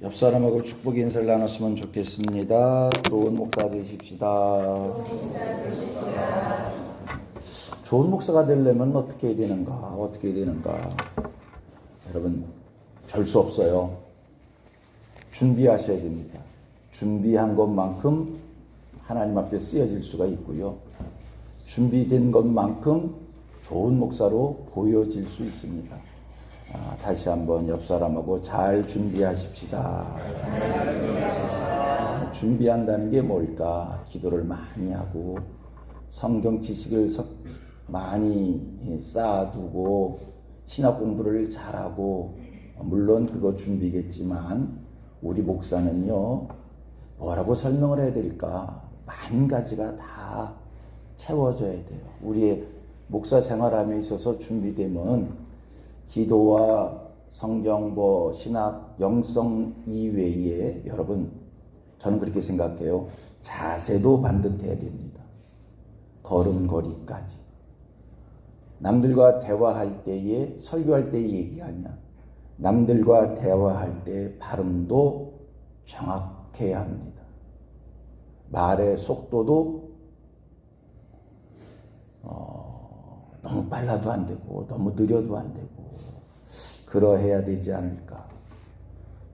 옆 사람하고 축복 인사를 나눴으면 좋겠습니다. 좋은 목사 되십시다. 좋은 목사가 되려면 어떻게 해야 되는가? 여러분, 별 수 없어요. 준비하셔야 됩니다. 준비한 것만큼 하나님 앞에 쓰여질 수가 있고요. 준비된 것만큼 좋은 목사로 보여질 수 있습니다. 다시 한번 옆 사람하고 잘 준비하십시다. 준비한다는 게 뭘까? 기도를 많이 하고 성경 지식을 많이 쌓아두고 신학 공부를 잘하고, 물론 그거 준비겠지만 우리 목사는요, 뭐라고 설명을 해야 될까? 만 가지가 다 채워져야 돼요. 우리의 목사 생활함에 있어서 준비되면 기도와 성경보, 신학, 영성 이외에 여러분, 저는 그렇게 생각해요. 자세도 반듯해야 됩니다. 걸음걸이까지. 남들과 대화할 때에, 설교할 때의 얘기 아니야. 남들과 대화할 때 발음도 정확해야 합니다. 말의 속도도 너무 빨라도 안 되고 너무 느려도 안 되고 그러해야 되지 않을까.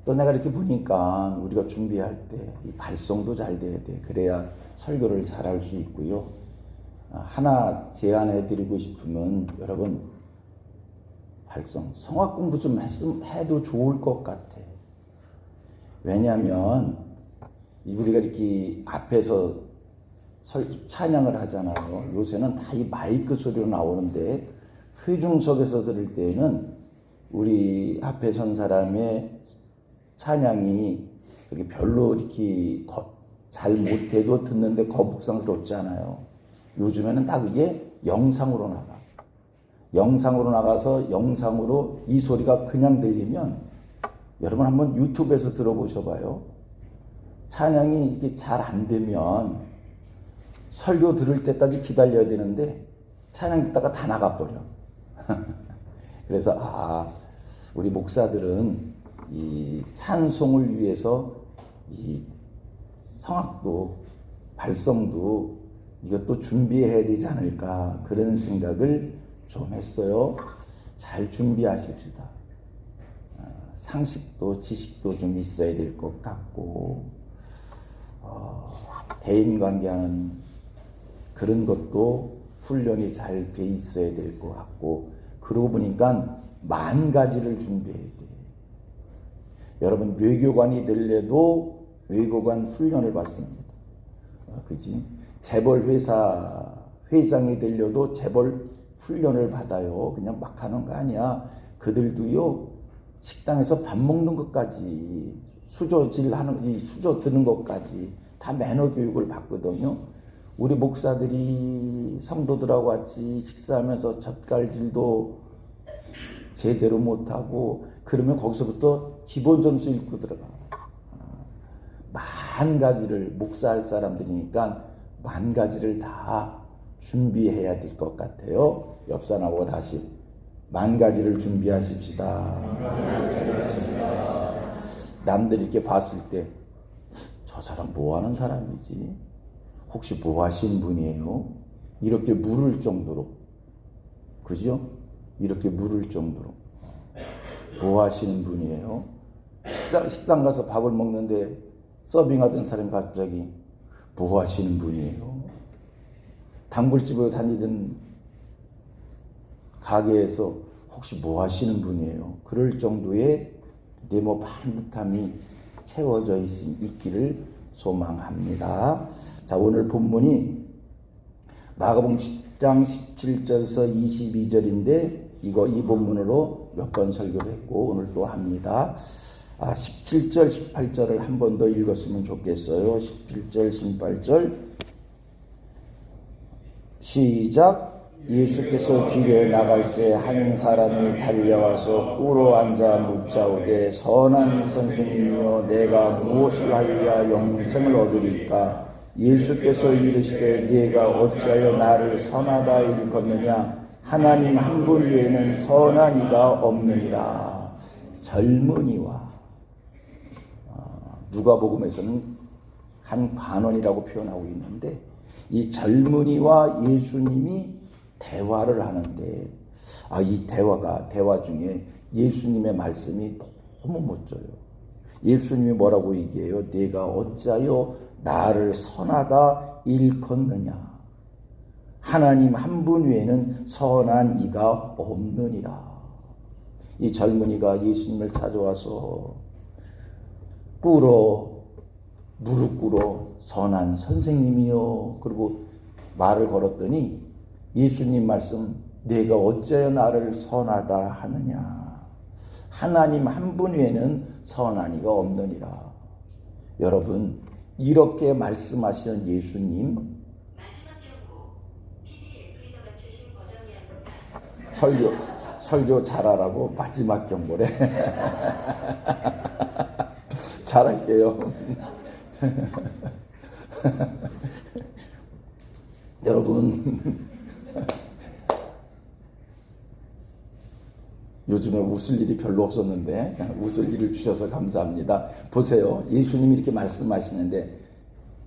또 내가 이렇게 보니까 우리가 준비할 때 이 발성도 잘 돼야 돼. 그래야 설교를 잘할 수 있고요. 하나 제안해 드리고 싶으면 여러분, 발성, 성악 공부 좀 해도 좋을 것 같아. 왜냐하면 우리가 이렇게 앞에서 찬양을 하잖아요. 요새는 다 이 마이크 소리로 나오는데 회중석에서 들을 때는 우리 앞에 선 사람의 찬양이 그렇게 별로 이렇게 잘 못해도 듣는데 거북상스럽지 않아요. 요즘에는 다 그게 영상으로 나가. 영상으로 나가서 영상으로 이 소리가 그냥 들리면 여러분 한번 유튜브에서 들어보셔봐요. 찬양이 이게 잘 안 되면 설교 들을 때까지 기다려야 되는데 찬양 듣다가 다 나가버려. 그래서 우리 목사들은 이 찬송을 위해서 이 성악도 발성도 이것도 준비해야 되지 않을까, 그런 생각을 좀 했어요. 잘 준비하십시다. 상식도 지식도 좀 있어야 될 것 같고, 대인관계하는 그런 것도 훈련이 잘 돼 있어야 될 것 같고, 그러고 보니까 만 가지를 준비해야 돼. 여러분, 외교관이 되려도 외교관 훈련을 받습니다. 그지? 재벌 회사 회장이 되려도 재벌 훈련을 받아요. 그냥 막 하는 거 아니야. 그들도요, 식당에서 밥 먹는 것까지, 수저 드는 것까지 다 매너 교육을 받거든요. 우리 목사들이 성도들하고 같이 식사하면서 젓갈질도 제대로 못하고 그러면 거기서부터 기본 점수 읽고 들어가. 만 가지를, 목사할 사람들이니까 만 가지를 다 준비해야 될 것 같아요. 옆 사람하고 다시 만 가지를 준비하십시다. 남들이 이렇게 봤을 때 저 사람 뭐 하는 사람이지? 혹시 뭐 하시는 분이에요? 이렇게 물을 정도로. 그죠? 이렇게 물을 정도로. 뭐 하시는 분이에요? 식당 가서 밥을 먹는데 서빙하던 사람이 갑자기 뭐 하시는 분이에요? 단골집으로 다니던 가게에서 혹시 뭐 하시는 분이에요? 그럴 정도의 네모 반듯함이 채워져 있기를 소망합니다. 자, 오늘 본문이 마가복음 10장 17절에서 22절인데 이 본문으로 몇 번 설교를 했고 오늘 또 합니다. 17절, 18절을 한 번 더 읽었으면 좋겠어요. 17절, 18절 시작. 예수께서 길에 나갈새 한 사람이 달려와서 꿇어 앉아 묻자오되 선한 선생님이여 내가 무엇을 하여야 영생을 얻으리까? 예수께서 이르시되 네가 어찌하여 나를 선하다 일컫느냐? 하나님 한 분 외에는 선한 이가 없느니라. 젊은이와 누가복음에서는 한 관원이라고 표현하고 있는데 이 젊은이와 예수님이 대화를 하는데 이 대화 중에 예수님의 말씀이 너무 멋져요. 예수님이 뭐라고 얘기해요? 내가 어찌하여 나를 선하다 일컫느냐. 하나님 한 분 외에는 선한 이가 없느니라. 이 젊은이가 예수님을 찾아와서 무릎 꿇어 선한 선생님이요. 그리고 말을 걸었더니 예수님 말씀, 내가 어찌하여 나를 선하다 하느냐. 하나님 한 분 외에는 선한 이가 없느니라. 여러분, 이렇게 말씀하시는 예수님, 마지막 경고, PDF리더가 출신 버전이야. 설교 잘하라고 마지막 경고래. 잘할게요. 여러분, 요즘에 웃을 일이 별로 없었는데 웃을 일을 주셔서 감사합니다. 보세요. 예수님이 이렇게 말씀하시는데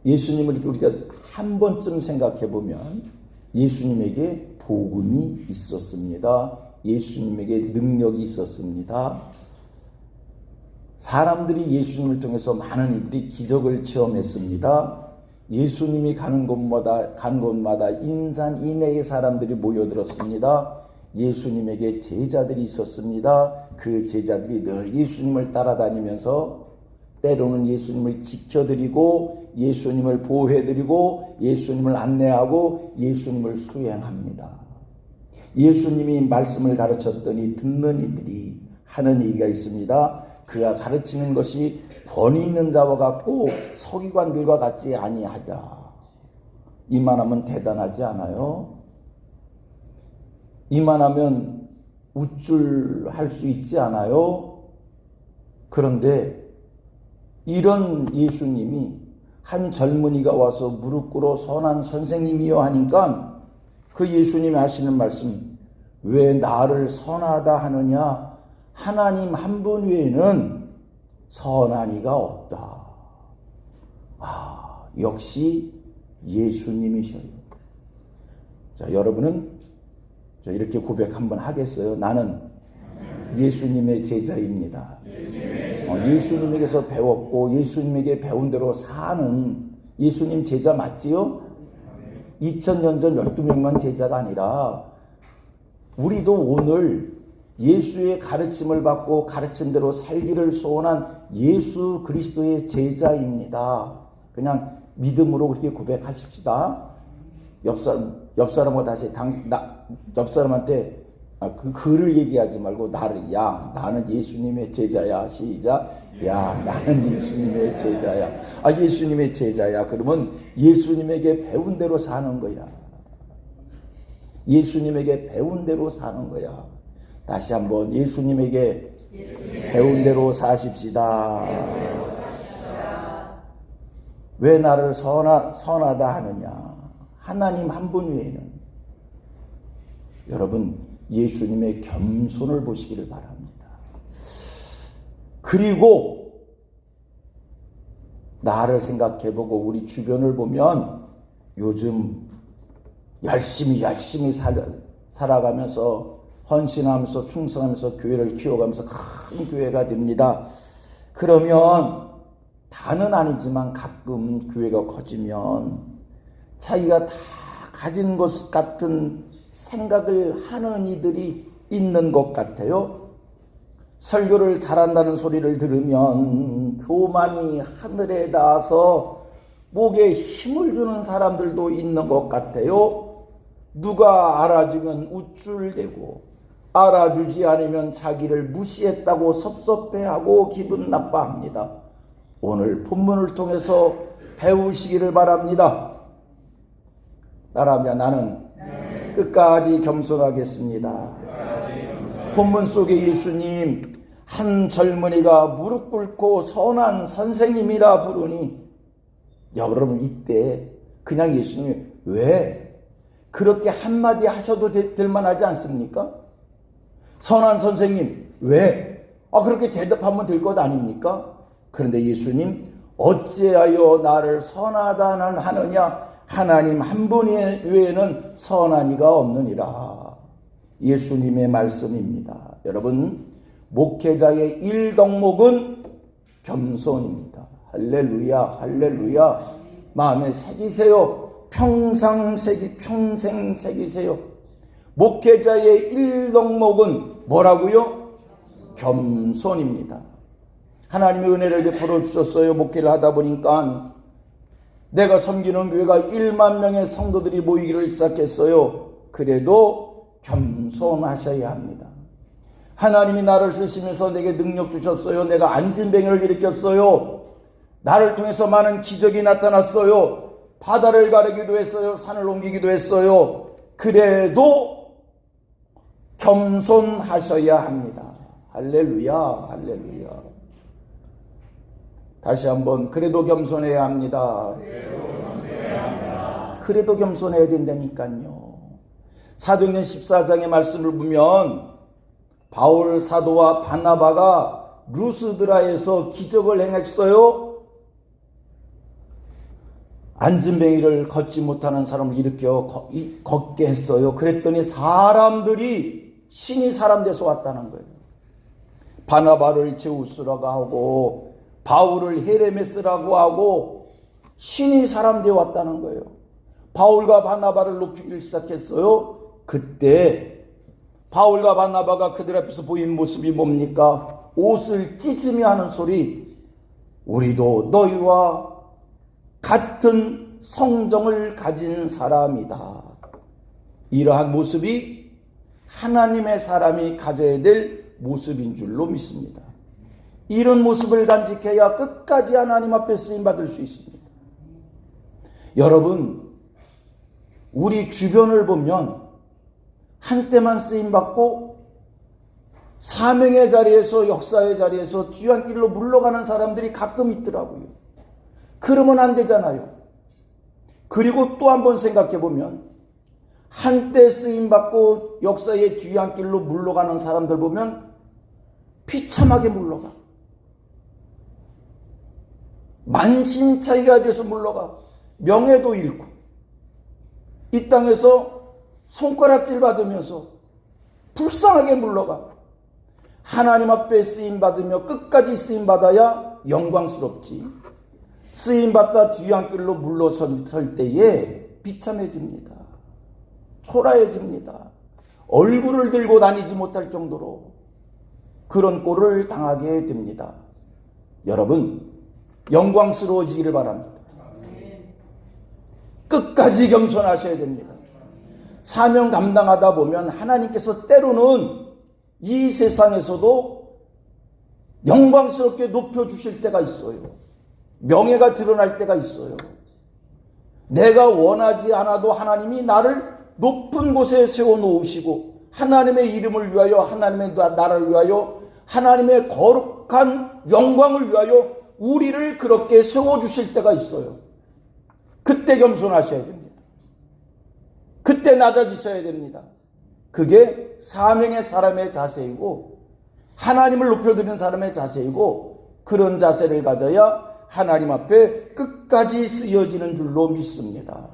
예수님을 우리가 한 번쯤 생각해 보면 예수님에게 복음이 있었습니다. 예수님에게 능력이 있었습니다. 사람들이 예수님을 통해서 많은 이들이 기적을 체험했습니다. 예수님이 가는 곳마다 인산 이내의 사람들이 모여들었습니다. 예수님에게 제자들이 있었습니다. 그 제자들이 늘 예수님을 따라다니면서 때로는 예수님을 지켜드리고 예수님을 보호해드리고 예수님을 안내하고 예수님을 수행합니다. 예수님이 말씀을 가르쳤더니 듣는 이들이 하는 얘기가 있습니다. 그가 가르치는 것이 권위 있는 자와 같고 서기관들과 같지 아니하다. 이만하면 대단하지 않아요? 이만하면 우쭐할 수 있지 않아요? 그런데 이런 예수님이 한 젊은이가 와서 무릎 꿇어 선한 선생님이여 하니까 그 예수님이 하시는 말씀, 왜 나를 선하다 하느냐? 하나님 한 분 외에는 선한 이가 없다. 역시 예수님이셔요. 자, 여러분은 이렇게 고백 한번 하겠어요? 나는 예수님의 제자입니다. 예수님에게서 배웠고 예수님에게 배운 대로 사는 예수님 제자 맞지요? 2000년 전 12명만 제자가 아니라 우리도 오늘 예수의 가르침을 받고 가르친 대로 살기를 소원한 예수 그리스도의 제자입니다. 그냥 믿음으로 그렇게 고백하십시다. 옆 사람과 다시 옆 사람한테 그 글을 얘기하지 말고 나는 예수님의 제자야. 시작. 나는 예수님의 제자야. 예수님의 제자야. 그러면 예수님에게 배운 대로 사는 거야. 예수님에게 배운 대로 사는 거야. 다시 한번 예수님에게 배운 대로 사십시다. 왜 나를 선하다 하느냐? 하나님 한 분 외에는. 여러분, 예수님의 겸손을 보시기를 바랍니다. 그리고 나를 생각해보고 우리 주변을 보면 요즘 열심히 살아가면서 헌신하면서 충성하면서 교회를 키워가면서 큰 교회가 됩니다. 그러면 다는 아니지만 가끔 교회가 커지면 자기가 다 가진 것 같은 생각을 하는 이들이 있는 것 같아요. 설교를 잘한다는 소리를 들으면 교만이 하늘에 닿아서 목에 힘을 주는 사람들도 있는 것 같아요. 누가 알아주면 우쭐대고 알아주지 않으면 자기를 무시했다고 섭섭해하고 기분 나빠합니다. 오늘 본문을 통해서 배우시기를 바랍니다. 따라하면 나는 끝까지 겸손하겠습니다. 본문 속에 예수님 한 젊은이가 무릎 꿇고 선한 선생님이라 부르니 여러분 이때 그냥 예수님이 왜 그렇게 한마디 하셔도 될 만하지 않습니까? 선한 선생님 왜? 그렇게 대답하면 될 것 아닙니까? 그런데 예수님 어찌하여 나를 선하다 하느냐? 하나님 한 분 외에는 선한 이가 없느니라. 예수님의 말씀입니다. 여러분, 목회자의 1덕목은 겸손입니다. 할렐루야, 할렐루야. 마음에 새기세요. 평생 새기세요. 목회자의 1덕목은 뭐라고요? 겸손입니다. 하나님의 은혜를 베풀어 주셨어요. 목회를 하다 보니까 내가 섬기는 교회가 1만 명의 성도들이 모이기를 시작했어요. 그래도 겸손하셔야 합니다. 하나님이 나를 쓰시면서 내게 능력 주셨어요. 내가 안진뱅이를 일으켰어요. 나를 통해서 많은 기적이 나타났어요. 바다를 가르기도 했어요. 산을 옮기기도 했어요. 그래도 겸손하셔야 합니다. 할렐루야, 할렐루야. 다시 한번, 그래도 겸손해야 합니다. 그래도 겸손해야 된다니까요. 사도행전 14장의 말씀을 보면 바울 사도와 바나바가 루스드라에서 기적을 행했어요. 안진뱅이를 걷지 못하는 사람을 일으켜 걷게 했어요. 그랬더니 사람들이 신이 사람 돼서 왔다는 거예요. 바나바를 제우스라고 하고 바울을 헤레메스라고 하고 신이 사람 되어 왔다는 거예요. 바울과 바나바를 높이기 시작했어요. 그때 바울과 바나바가 그들 앞에서 보인 모습이 뭡니까? 옷을 찢으며 하는 소리. 우리도 너희와 같은 성정을 가진 사람이다. 이러한 모습이 하나님의 사람이 가져야 될 모습인 줄로 믿습니다. 이런 모습을 간직해야 끝까지 하나님 앞에 쓰임받을 수 있습니다. 여러분, 우리 주변을 보면 한때만 쓰임받고 사명의 자리에서, 역사의 자리에서 뒤안길로 물러가는 사람들이 가끔 있더라고요. 그러면 안 되잖아요. 그리고 또 한번 생각해 보면 한때 쓰임받고 역사의 뒤안길로 물러가는 사람들 보면 비참하게 물러가. 만신창이가 돼서 물러가. 명예도 잃고 이 땅에서 손가락질 받으면서 불쌍하게 물러가. 하나님 앞에 쓰임받으며 끝까지 쓰임받아야 영광스럽지. 쓰임받다 뒤안길로 물러설 때에 비참해집니다. 초라해집니다. 얼굴을 들고 다니지 못할 정도로 그런 꼴을 당하게 됩니다. 여러분, 영광스러워지기를 바랍니다. 끝까지 겸손하셔야 됩니다. 사명 감당하다 보면 하나님께서 때로는 이 세상에서도 영광스럽게 높여주실 때가 있어요. 명예가 드러날 때가 있어요. 내가 원하지 않아도 하나님이 나를 높은 곳에 세워놓으시고 하나님의 이름을 위하여, 하나님의 나라를 위하여, 하나님의 거룩한 영광을 위하여 우리를 그렇게 세워주실 때가 있어요. 그때 겸손하셔야 됩니다. 그때 낮아지셔야 됩니다. 그게 사명의 사람의 자세이고 하나님을 높여드리는 사람의 자세이고, 그런 자세를 가져야 하나님 앞에 끝까지 쓰여지는 줄로 믿습니다.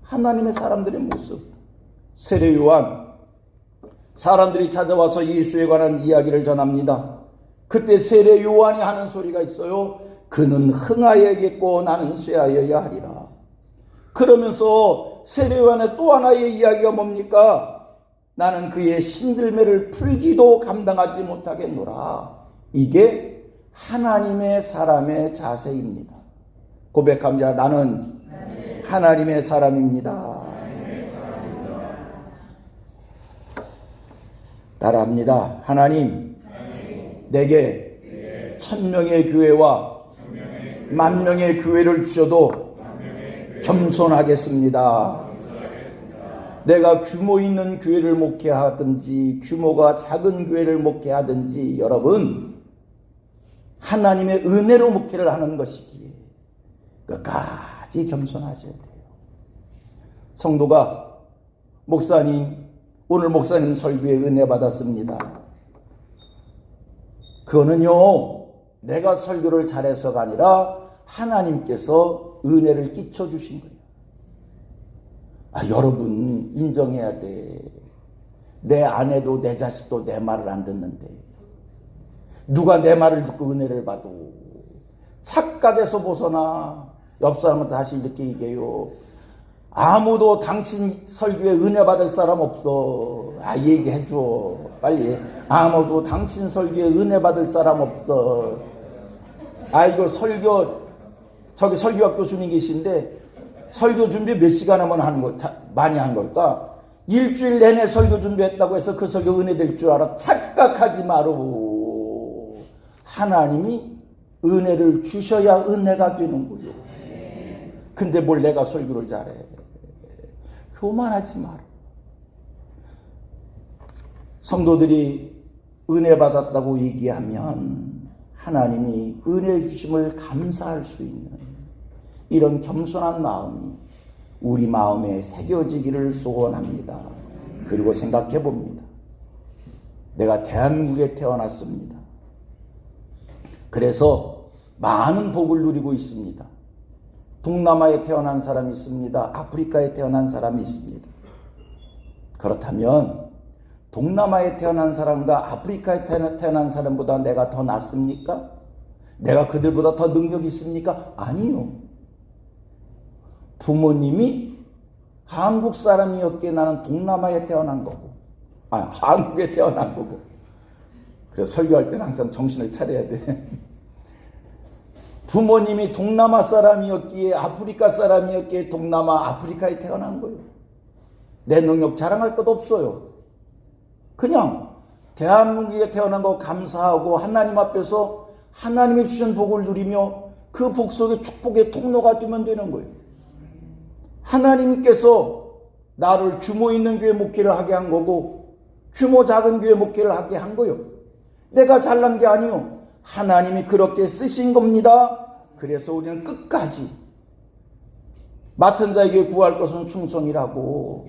하나님의 사람들의 모습. 세례 요한, 사람들이 찾아와서 예수에 관한 이야기를 전합니다. 그때 세례 요한이 하는 소리가 있어요. 그는 흥하여야겠고 나는 쇠하여야 하리라. 그러면서 세례 요한의 또 하나의 이야기가 뭡니까? 나는 그의 신들매를 풀기도 감당하지 못하겠노라. 이게 하나님의 사람의 자세입니다. 고백합니다. 나는 하나님의 사람입니다. 따라합니다. 하나님, 내게 1000명의 교회와 10,000명의 교회를 주셔도 겸손하겠습니다. 내가 규모 있는 교회를 목회하든지 규모가 작은 교회를 목회하든지, 여러분, 하나님의 은혜로 목회를 하는 것이기에 끝까지 겸손하셔야 돼요. 성도가, 목사님, 오늘 목사님 설교에 은혜 받았습니다. 그거는요, 내가 설교를 잘해서가 아니라 하나님께서 은혜를 끼쳐 주신 거예요. 여러분 인정해야 돼. 내 아내도 내 자식도 내 말을 안 듣는데 누가 내 말을 듣고 은혜를 받고 착각에서 벗어나. 옆 사람은 다시 이렇게 얘기해요. 아무도 당신 설교에 은혜 받을 사람 없어. 얘기해 줘. 빨리. 아무도 당신 설교에 은혜 받을 사람 없어. 이거 저기 설교학 교수님 계신데 설교 준비 몇 시간 하면 많이 한 걸까? 일주일 내내 설교 준비했다고 해서 그 설교 은혜 될 줄 알아. 착각하지 마로. 하나님이 은혜를 주셔야 은혜가 되는 거요. 근데 뭘 내가 설교를 잘해. 교만하지 마라. 성도들이 은혜 받았다고 얘기하면 하나님이 은혜 주심을 감사할 수 있는 이런 겸손한 마음이 우리 마음에 새겨지기를 소원합니다. 그리고 생각해 봅니다. 내가 대한민국에 태어났습니다. 그래서 많은 복을 누리고 있습니다. 동남아에 태어난 사람이 있습니다. 아프리카에 태어난 사람이 있습니다. 그렇다면 동남아에 태어난 사람과 아프리카에 태어난 사람보다 내가 더 낫습니까? 내가 그들보다 더 능력이 있습니까? 아니요. 부모님이 한국 사람이었기에 나는 동남아에 태어난 거고, 한국에 태어난 거고. 그래서 설교할 때는 항상 정신을 차려야 돼. 부모님이 동남아 사람이었기에 아프리카 사람이었기에 동남아 아프리카에 태어난 거예요. 내 능력 자랑할 것도 없어요. 그냥 대한민국에 태어난 거 감사하고 하나님 앞에서 하나님이 주신 복을 누리며 그 복 속에 축복의 통로가 되면 되는 거예요. 하나님께서 나를 규모 있는 교회 목회를 하게 한 거고 규모 작은 교회 목회를 하게 한 거예요. 내가 잘난 게 아니요. 하나님이 그렇게 쓰신 겁니다. 그래서 우리는 끝까지 맡은 자에게 구할 것은 충성이라고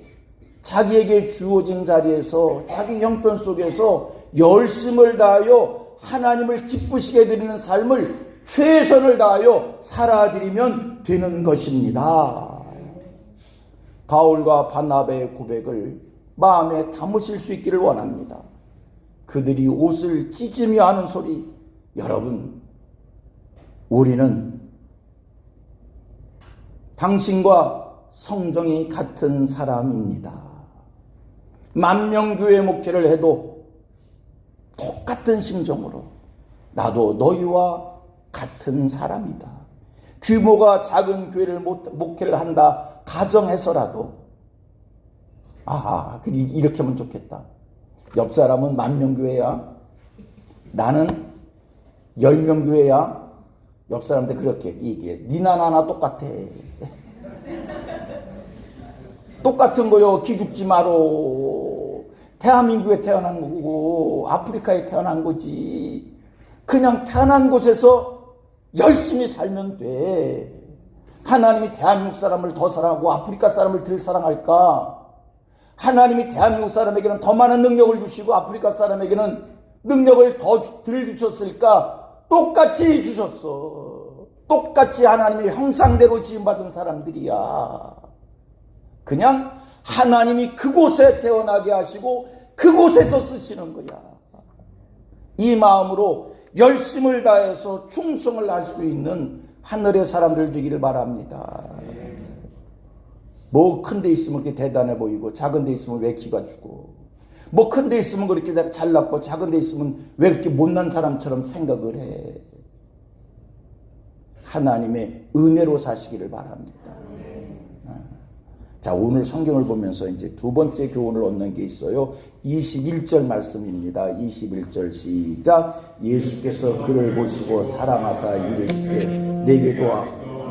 자기에게 주어진 자리에서 자기 형편 속에서 열심을 다하여 하나님을 기쁘시게 드리는 삶을 최선을 다하여 살아드리면 되는 것입니다. 바울과 바나바의 고백을 마음에 담으실 수 있기를 원합니다. 그들이 옷을 찢으며 하는 소리, 여러분, 우리는 당신과 성정이 같은 사람입니다. 만명교회 목회를 해도 똑같은 심정으로 나도 너희와 같은 사람이다. 규모가 작은 교회를 목회를 한다 가정해서라도 이렇게 하면 좋겠다. 옆 사람은 만명교회야. 나는 10명 교회야. 옆 사람한테 그렇게 얘기해. 니나 나나 똑같아. 똑같은 거요. 기죽지 마로. 대한민국에 태어난 거고 아프리카에 태어난 거지. 그냥 태어난 곳에서 열심히 살면 돼. 하나님이 대한민국 사람을 더 사랑하고 아프리카 사람을 덜 사랑할까? 하나님이 대한민국 사람에게는 더 많은 능력을 주시고 아프리카 사람에게는 능력을 더 덜 주셨을까? 똑같이 주셨어. 똑같이 하나님의 형상대로 지음받은 사람들이야. 그냥 하나님이 그곳에 태어나게 하시고 그곳에서 쓰시는 거야. 이 마음으로 열심을 다해서 충성을 할 수 있는 하늘의 사람들 되기를 바랍니다. 뭐 큰 데 있으면 그렇게 대단해 보이고 작은 데 있으면 왜 기가 죽고 뭐 큰 데 있으면 그렇게 내가 잘났고 작은 데 있으면 왜 그렇게 못난 사람처럼 생각을 해. 하나님의 은혜로 사시기를 바랍니다. 자, 오늘 성경을 보면서 이제 두 번째 교훈을 얻는 게 있어요. 21절 말씀입니다. 21절 시작. 예수께서 그를 보시고 사랑하사 이르시되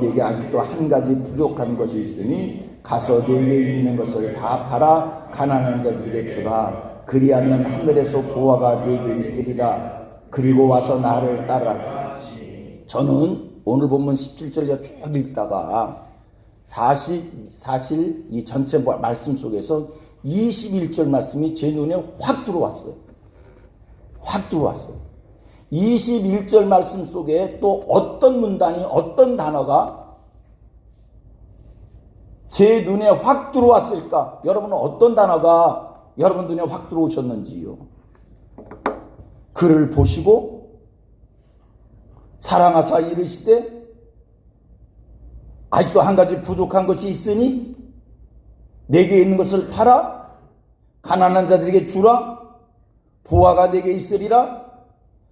내게 아직도 한 가지 부족한 것이 있으니 가서 내게 있는 것을 다 팔아 가난한 자들에게 주라. 그리하면 하늘에서 보화가 내게 있으리라. 그리고 와서 나를 따라. 저는 오늘 본문 17절 쭉 읽다가 사실 이 전체 말씀 속에서 21절 말씀이 제 눈에 확 들어왔어요. 확 들어왔어요. 21절 말씀 속에 또 어떤 문단이, 어떤 단어가 제 눈에 확 들어왔을까? 여러분은 어떤 단어가 여러분 눈에 확 들어오셨는지요? 그를 보시고 사랑하사 이르시되 아직도 한 가지 부족한 것이 있으니 내게 있는 것을 팔아 가난한 자들에게 주라. 보화가 내게 있으리라.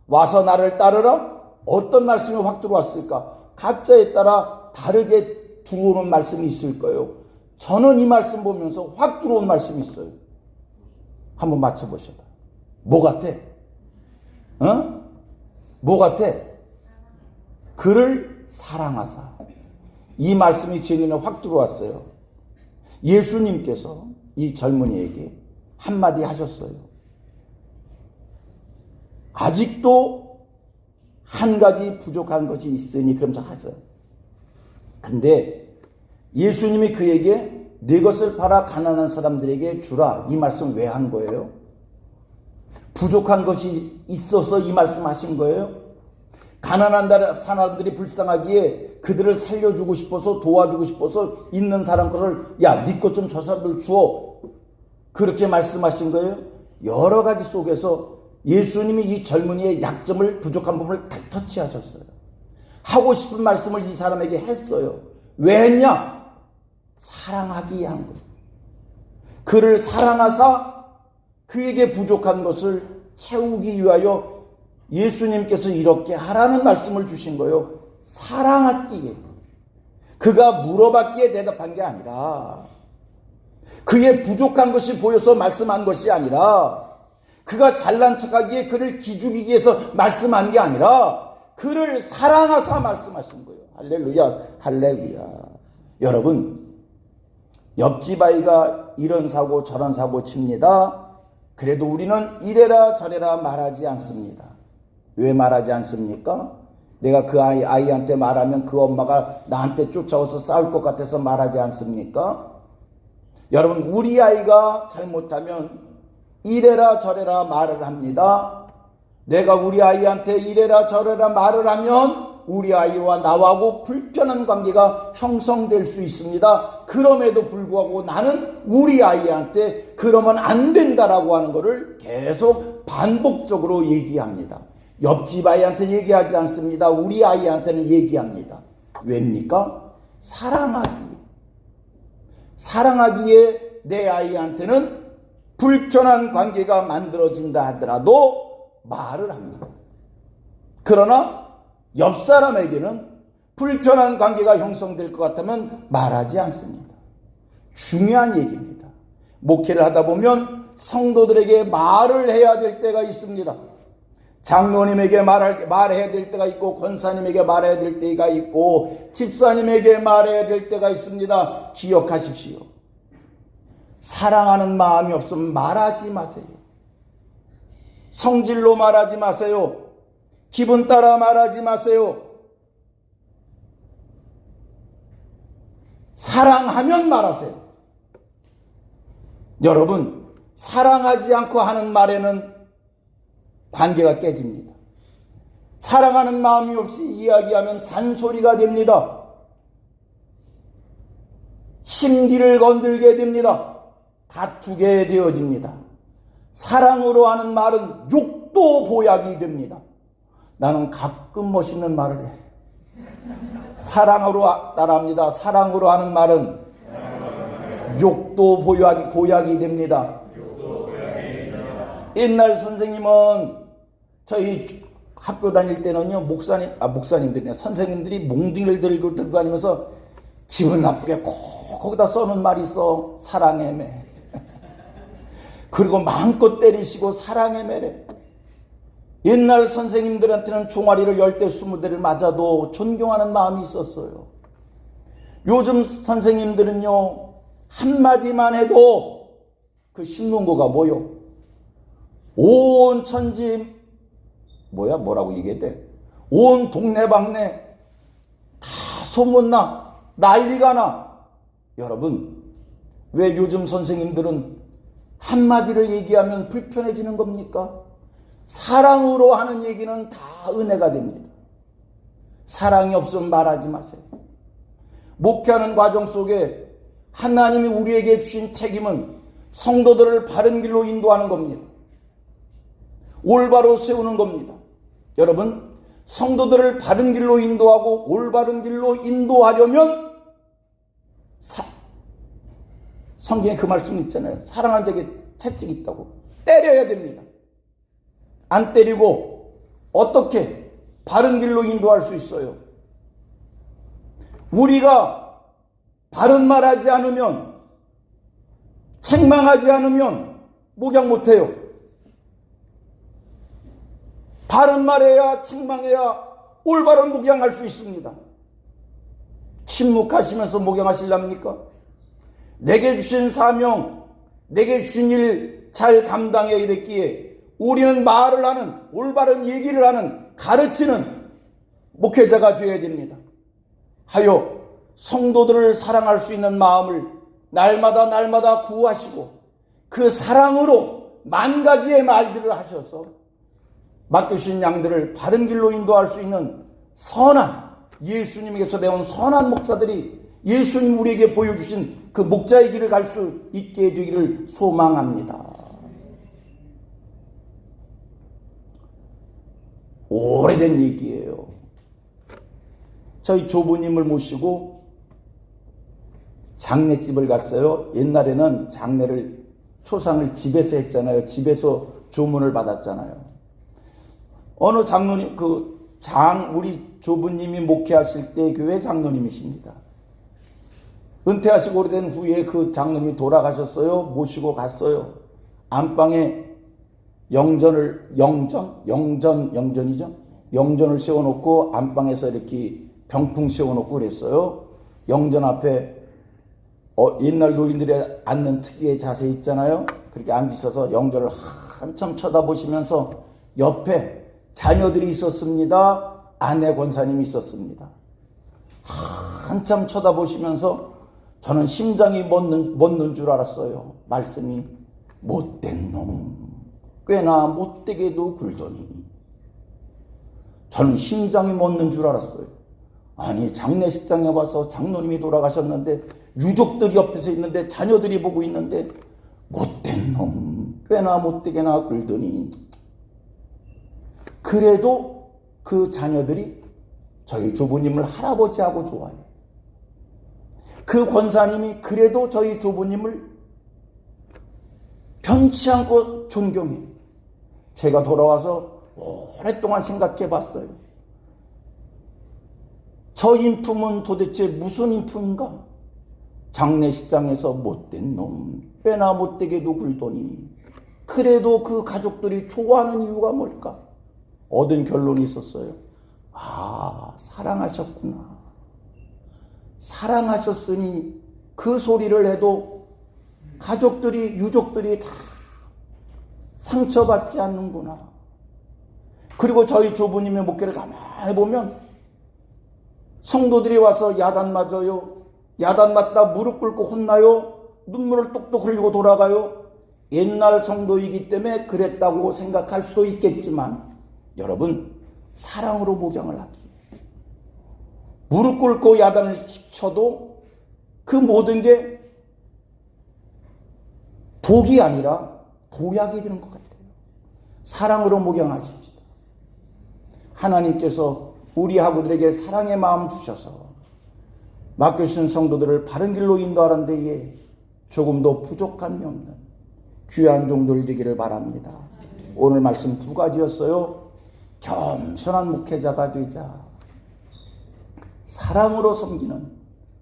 와서 나를 따르라. 어떤 말씀이 확 들어왔을까? 각자에 따라 다르게 들어오는 말씀이 있을 거예요. 저는 이 말씀 보면서 확 들어온 말씀이 있어요. 한번 맞춰보셔봐. 뭐 같아? 뭐 같아? 그를 사랑하사. 이 말씀이 제 눈에 확 들어왔어요. 예수님께서 이 젊은이에게 한마디 하셨어요. 아직도 한 가지 부족한 것이 있으니 그러면서 하죠. 근데 예수님이 그에게 네 것을 팔아 가난한 사람들에게 주라. 이 말씀 왜 한 거예요? 부족한 것이 있어서 이 말씀 하신 거예요? 가난한 사람들이 불쌍하기에 그들을 살려주고 싶어서, 도와주고 싶어서 있는 사람 것을 야, 네 것 좀 저 사람들 주어. 그렇게 말씀하신 거예요? 여러 가지 속에서 예수님이 이 젊은이의 약점을, 부족한 부분을 다 터치하셨어요. 하고 싶은 말씀을 이 사람에게 했어요. 왜 했냐? 사랑하기에 한 거예요. 그를 사랑하사 그에게 부족한 것을 채우기 위하여 예수님께서 이렇게 하라는 말씀을 주신 거예요. 사랑하기에. 그가 물어봤기에 대답한 게 아니라, 그의 부족한 것이 보여서 말씀한 것이 아니라, 그가 잘난 척하기에 그를 기죽이기 위해서 말씀한 게 아니라, 그를 사랑하사 말씀하신 거예요. 할렐루야, 할렐루야. 여러분, 옆집 아이가 이런 사고 저런 사고 칩니다. 그래도 우리는 이래라 저래라 말하지 않습니다. 왜 말하지 않습니까? 내가 그 아이한테 말하면 그 엄마가 나한테 쫓아와서 싸울 것 같아서 말하지 않습니까? 여러분, 우리 아이가 잘못하면 이래라 저래라 말을 합니다. 내가 우리 아이한테 이래라 저래라 말을 하면 우리 아이와 나하고 불편한 관계가 형성될 수 있습니다. 그럼에도 불구하고 나는 우리 아이한테 그러면 안 된다라고 하는 것을 계속 반복적으로 얘기합니다. 옆집 아이한테 얘기하지 않습니다. 우리 아이한테는 얘기합니다. 왜입니까? 사랑하기에 내 아이한테는 불편한 관계가 만들어진다 하더라도 말을 합니다. 그러나 옆 사람에게는 불편한 관계가 형성될 것 같으면 말하지 않습니다. 중요한 얘기입니다. 목회를 하다 보면 성도들에게 말을 해야 될 때가 있습니다. 장로님에게 말해야 될 때가 있고, 권사님에게 말해야 될 때가 있고, 집사님에게 말해야 될 때가 있습니다. 기억하십시오. 사랑하는 마음이 없으면 말하지 마세요. 성질로 말하지 마세요. 기분 따라 말하지 마세요. 사랑하면 말하세요. 여러분, 사랑하지 않고 하는 말에는 관계가 깨집니다. 사랑하는 마음이 없이 이야기하면 잔소리가 됩니다. 심기를 건들게 됩니다. 다투게 되어집니다. 사랑으로 하는 말은 욕도 보약이 됩니다. 나는 가끔 멋있는 말을 해. 사랑으로 따라합니다. 사랑으로 하는 말은 욕도 보약이 됩니다. 옛날 선생님은 저희 학교 다닐 때는요, 목사님들이나 선생님들이 몽둥이를 들고 다니면서 기분 나쁘게 꼭 거기다 써놓은 말이 있어. 사랑의 매. 그리고 마음껏 때리시고 사랑의 매래. 옛날 선생님들한테는 종아리를 10대 20대를 맞아도 존경하는 마음이 있었어요. 요즘 선생님들은요, 한마디만 해도 그 신문고가 뭐요? 온 천지 뭐라고 얘기해야 돼? 온 동네방네 다 소문나, 난리가 나. 여러분, 왜 요즘 선생님들은 한마디를 얘기하면 불편해지는 겁니까? 사랑으로 하는 얘기는 다 은혜가 됩니다. 사랑이 없으면 말하지 마세요. 목회하는 과정 속에 하나님이 우리에게 주신 책임은 성도들을 바른 길로 인도하는 겁니다. 올바로 세우는 겁니다. 여러분, 성도들을 바른 길로 인도하고 올바른 길로 인도하려면 성경에 그 말씀 있잖아요. 사랑하는 자에게 채찍이 있다고. 때려야 됩니다. 안 때리고 어떻게 바른 길로 인도할 수 있어요? 우리가 바른 말하지 않으면, 책망하지 않으면 목양 못해요. 바른 말해야, 책망해야 올바른 목양할 수 있습니다. 침묵하시면서 목양하시렵니까? 내게 주신 사명, 내게 주신 일 잘 감당해야 됐기에 우리는 말을 하는, 올바른 얘기를 하는, 가르치는 목회자가 되어야 됩니다. 하여 성도들을 사랑할 수 있는 마음을 날마다 구하시고 그 사랑으로 만 가지의 말들을 하셔서 맡겨주신 양들을 바른 길로 인도할 수 있는 선한, 예수님에게서 배운 선한 목사들이 예수님 우리에게 보여주신 그 목자의 길을 갈 수 있게 되기를 소망합니다. 오래된 얘기예요. 저희 조부님을 모시고 장례집을 갔어요. 옛날에는 장례를, 초상을 집에서 했잖아요. 집에서 조문을 받았잖아요. 어느 장로님, 우리 조부님이 목회하실 때 교회 장로님이십니다. 은퇴하시고 오래된 후에 그 장로님이 돌아가셨어요. 모시고 갔어요. 안방에 영전을 세워놓고 안방에서 이렇게 병풍 세워놓고 그랬어요. 영전 앞에 옛날 노인들이 앉는 특유의 자세 있잖아요. 그렇게 앉으셔서 영전을 한참 쳐다보시면서 옆에 자녀들이 있었습니다. 아내 권사님이 있었습니다. 한참 쳐다보시면서 저는 심장이 멎는 줄 알았어요. 말씀이 못된 놈, 꽤나 못되게도 굴더니. 저는 심장이 멎는 줄 알았어요. 아니, 장례식장에 와서 장로님이 돌아가셨는데 유족들이 옆에서 있는데 자녀들이 보고 있는데 못된 놈, 꽤나 못되게나 굴더니. 그래도 그 자녀들이 저희 조부님을 할아버지하고 좋아해요. 그 권사님이 그래도 저희 조부님을 편치 않고 존경해요. 제가 돌아와서 오랫동안 생각해 봤어요. 저 인품은 도대체 무슨 인품인가? 장례식장에서 못된 놈, 꽤나 못되게도 굴더니. 그래도 그 가족들이 좋아하는 이유가 뭘까? 얻은 결론이 있었어요. 사랑하셨구나. 사랑하셨으니 그 소리를 해도 가족들이, 유족들이 다 상처받지 않는구나. 그리고 저희 조부님의 목회를 가만히 보면 성도들이 와서 야단 맞아요. 야단 맞다 무릎 꿇고 혼나요. 눈물을 똑똑 흘리고 돌아가요. 옛날 성도이기 때문에 그랬다고 생각할 수도 있겠지만 여러분, 사랑으로 목양을 하기. 무릎 꿇고 야단을 쳐도 그 모든 게 복이 아니라 보약이 되는 것 같아요. 사랑으로 목양하십시다. 하나님께서 우리 학우들에게 사랑의 마음 주셔서 맡겨주신 성도들을 바른 길로 인도하는 데에 조금도 부족함이 없는 귀한 종들 되기를 바랍니다. 오늘 말씀 두 가지였어요. 겸손한 목회자가 되자. 사랑으로 섬기는,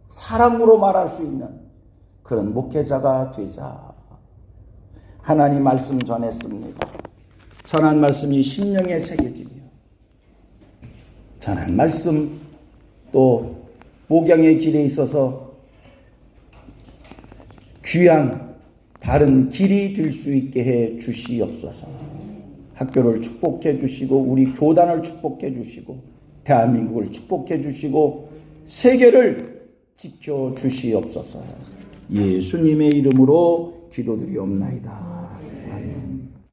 사랑으로 말할 수 있는 그런 목회자가 되자. 하나님 말씀 전했습니다. 전한 말씀이 심령에 새겨지며 전한 말씀 또 목양의 길에 있어서 귀한 바른 길이 될 수 있게 해 주시옵소서. 학교를 축복해 주시고 우리 교단을 축복해 주시고 대한민국을 축복해 주시고 세계를 지켜 주시옵소서. 예수님의 이름으로 기도드리옵나이다.